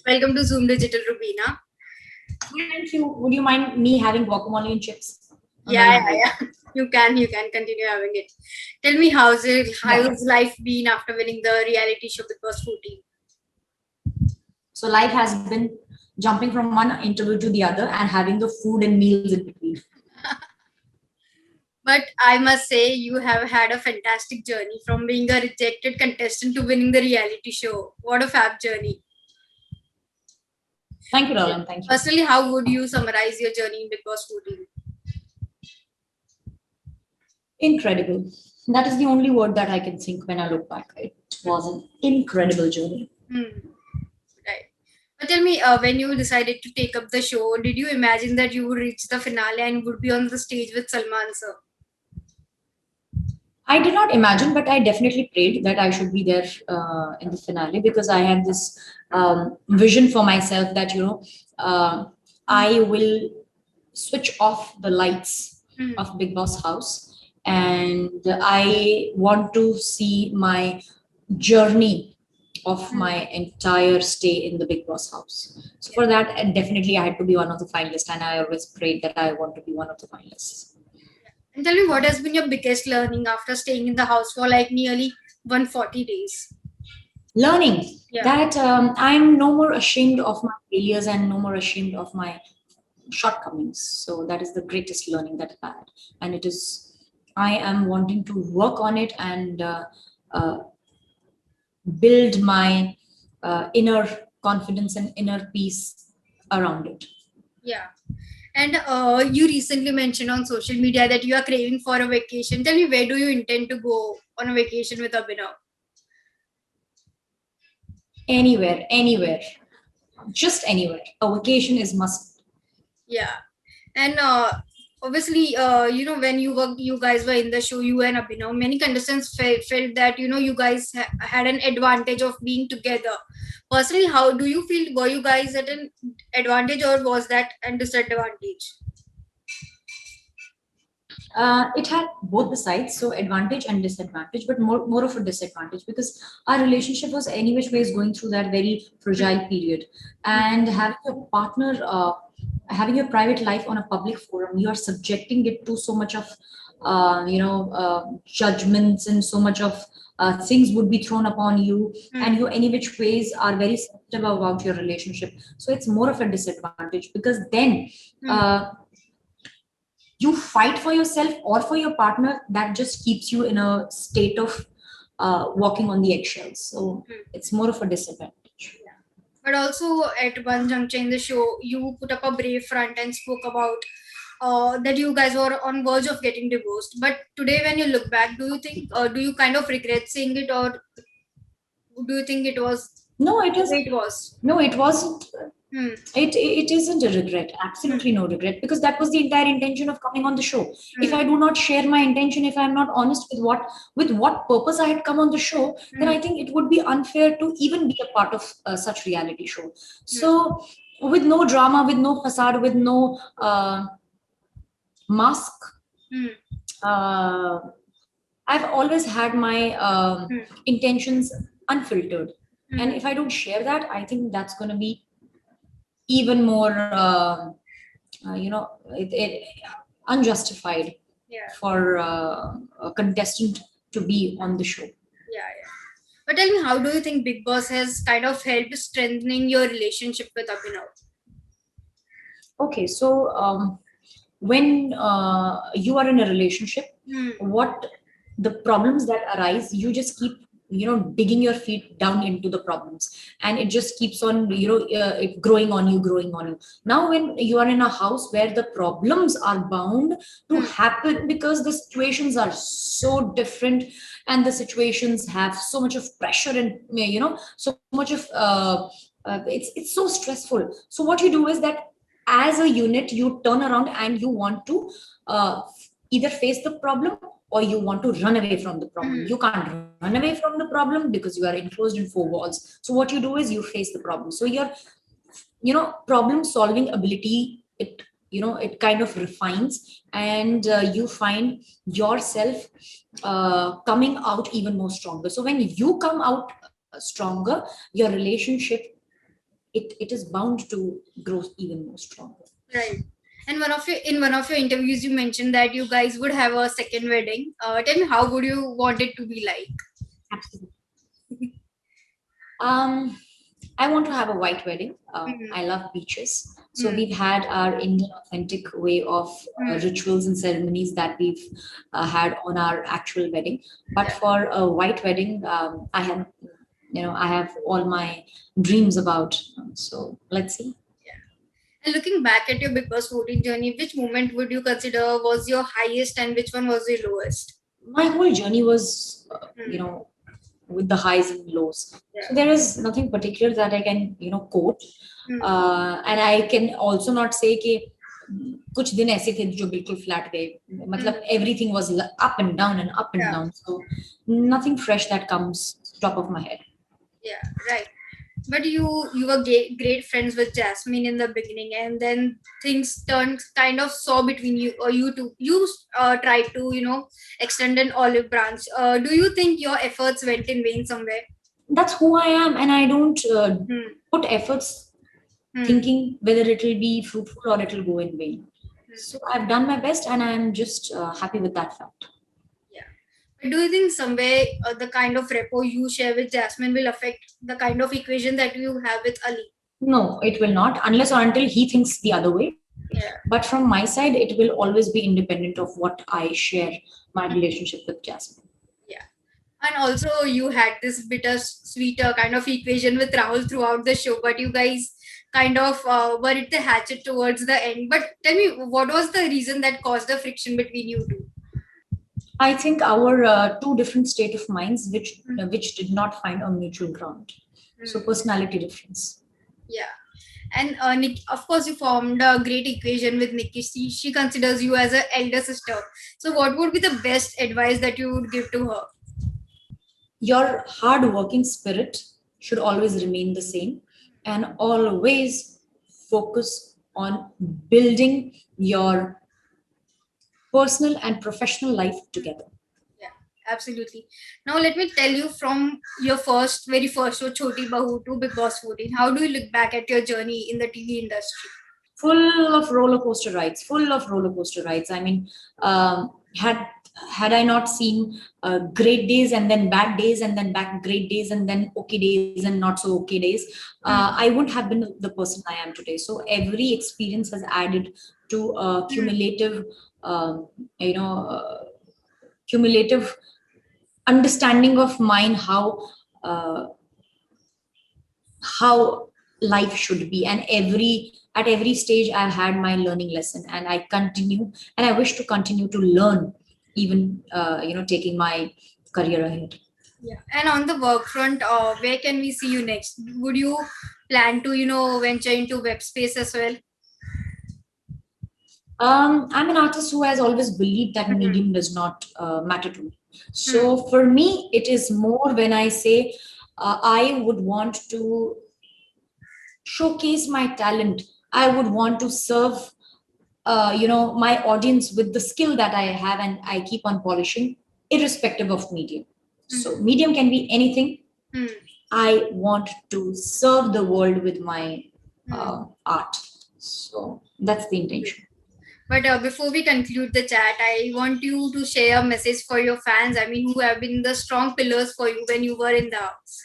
Welcome to Zoom Digital, Rubina. Thank you. Would you mind me having guacamole and chips? Yeah. You can continue having it. Tell me, Yeah. how's life been after winning the reality show Bigg Boss 14? So life has been jumping from one interview to the other and having the food and meals in between. But I must say, you have had a fantastic journey from being a rejected contestant to winning the reality show. What a fab journey! Thank you, darling. Thank you. Personally, how would you summarize your journey in Bigg Boss 14? Incredible. That is the only word that I can think when I look back. It was an incredible journey. Right. But tell me, when you decided to take up the show, did you imagine that you would reach the finale and would be on the stage with Salman sir? I did not imagine, but I definitely prayed that I should be there in the finale because I had this vision for myself that, I will switch off the lights of Bigg Boss house and I want to see my journey of my entire stay in the Bigg Boss house. So for that, definitely I had to be one of the finalists, and I always prayed that I want to be one of the finalists. And tell me, what has been your biggest learning after staying in the house for like nearly 140 days? Learning Yeah. that I'm no more ashamed of my failures and no more ashamed of my shortcomings. So that is the greatest learning that I've had, and it is I am wanting to work on it and uh, build my inner confidence and inner peace around it. Yeah. And you recently mentioned on social media that you are craving for a vacation. Tell me, where do you intend to go on a vacation with Abhinav? Anywhere, just anywhere. A vacation is must. Yeah. And obviously, when you guys were in the show, you and Abhinav, many contestants felt that you guys had an advantage of being together. Personally, how do you feel? Were you guys at an advantage, or was that a disadvantage? It had both the sides, so advantage and disadvantage, but more of a disadvantage because our relationship was any which ways going through that very fragile period, and having your partner, having your private life on a public forum, you are subjecting it to so much of, judgments, and so much of things would be thrown upon you, and you any which ways are very sensitive about your relationship. So it's more of a disadvantage because then. You fight for yourself or for your partner, that just keeps you in a state of walking on the eggshells. So it's more of a disadvantage. But also at one juncture in the show, you put up a brave front and spoke about that you guys were on verge of getting divorced. But today, when you look back, do you kind of regret saying it, or do you think it was No, it the is. way it was? No, it wasn't. It isn't a regret. Absolutely no regret, because that was the entire intention of coming on the show. If I do not share my intention, if I'm not honest with what purpose I had come on the show, then I think it would be unfair to even be a part of such reality show. So with no drama, with no facade, with no mask, I've always had my intentions unfiltered. And if I don't share that, I think that's going to be even more, unjustified for a contestant to be on the show. Yeah. But tell me, how do you think Bigg Boss has kind of helped strengthening your relationship with Abhinav? Okay, so when you are in a relationship, what the problems that arise, you just keep digging your feet down into the problems, and it just keeps on it growing on you. Now when you are in a house where the problems are bound to happen because the situations are so different, and the situations have so much of pressure, and so much of it's so stressful. So what you do is that as a unit you turn around and you want to either face the problem or you want to run away from the problem. You can't run away from the problem because you are enclosed in four walls. So what you do is you face the problem. So your problem solving ability, it kind of refines, and you find yourself coming out even more stronger. So when you come out stronger, your relationship it is bound to grow even more stronger. Right. And in one of your interviews, you mentioned that you guys would have a second wedding. Tell me, how would you want it to be like? Absolutely. I want to have a white wedding. I love beaches. So we've had our Indian authentic way of rituals and ceremonies that we've had on our actual wedding. But for a white wedding, I have all my dreams about. So let's see. And looking back at your Bigg Boss voting journey, which moment would you consider was your highest and which one was the lowest? My whole journey was, with the highs and lows. So there is nothing particular that I can, quote. And I can also not say कि कुछ दिन ऐसे थे जो बिल्कुल flat गए. मतलब everything was up and down and up and down. So nothing fresh that comes top of my head. Yeah, right. But you were great friends with Jasmin in the beginning, and then things turned kind of sour between you two. You tried to extend an olive branch. Do you think your efforts went in vain somewhere? That's who I am, and I don't put efforts thinking whether it will be fruitful or it will go in vain. So I've done my best, and I'm just happy with that fact. Do you think somewhere the kind of rapport you share with Jasmin will affect the kind of equation that you have with Aly? No, it will not, unless or until he thinks the other way. But from my side, it will always be independent of what I share my relationship with Jasmin. Yeah. And also, you had this bitter, sweeter kind of equation with Rahul throughout the show, but you guys kind of were at the hatchet towards the end. But tell me, what was the reason that caused the friction between you two? I think our two different state of minds, which did not find a mutual ground. So personality difference. Yeah. And Nick, of course, you formed a great equation with Nikki. She considers you as an elder sister. So, what would be the best advice that you would give to her? Your hard-working spirit should always remain the same, and always focus on building your personal and professional life together. Yeah, absolutely. Now, let me tell you from your very first show, Choti Bahu, to Bigg Boss 14. How do you look back at your journey in the TV industry? Full of roller coaster rides. I mean, had I not seen great days and then bad days and then back great days and then okay days and not so okay days, I wouldn't have been the person I am today. So every experience has added to a cumulative, cumulative understanding of mine how life should be, and at every stage I've had my learning lesson, and I wish to continue to learn, even taking my career ahead. Yeah. And on the work front, where can we see you next? Would you plan to venture into web space as well? I'm an artist who has always believed that medium does not matter to me. So for me, it is more when I say I would want to showcase my talent. I would want to serve my audience with the skill that I have, and I keep on polishing irrespective of medium. So medium can be anything. I want to serve the world with my art. So that's the intention. But before we conclude the chat, I want you to share a message for your fans. I mean, who have been the strong pillars for you when you were in the house.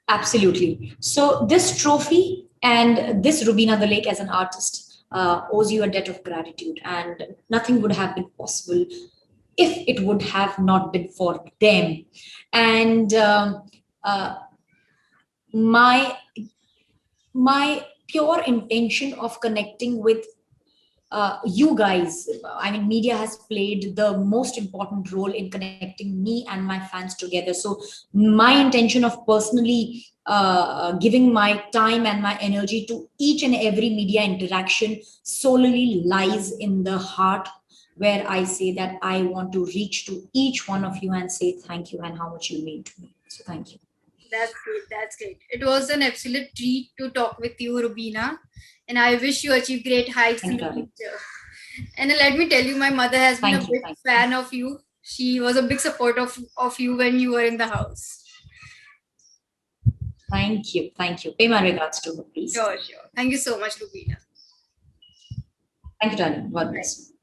Absolutely. So this trophy and this Rubina Dilaik as an artist owes you a debt of gratitude, and nothing would have been possible if it would have not been for them. And my pure intention of connecting with you guys, I mean, media has played the most important role in connecting me and my fans together. So my intention of personally giving my time and my energy to each and every media interaction solely lies in the heart, where I say that I want to reach to each one of you and say thank you and how much you mean to me. So thank you. That's great. That's great. It was an absolute treat to talk with you, Rubina, and I wish you achieve great heights in the future. And let me tell you, my mother has been a big fan of you. She was a big support of you when you were in the house. Thank you. Thank you. Pay my regards to her, please. Sure. Thank you so much, Rubina. Thank you, darling. God bless.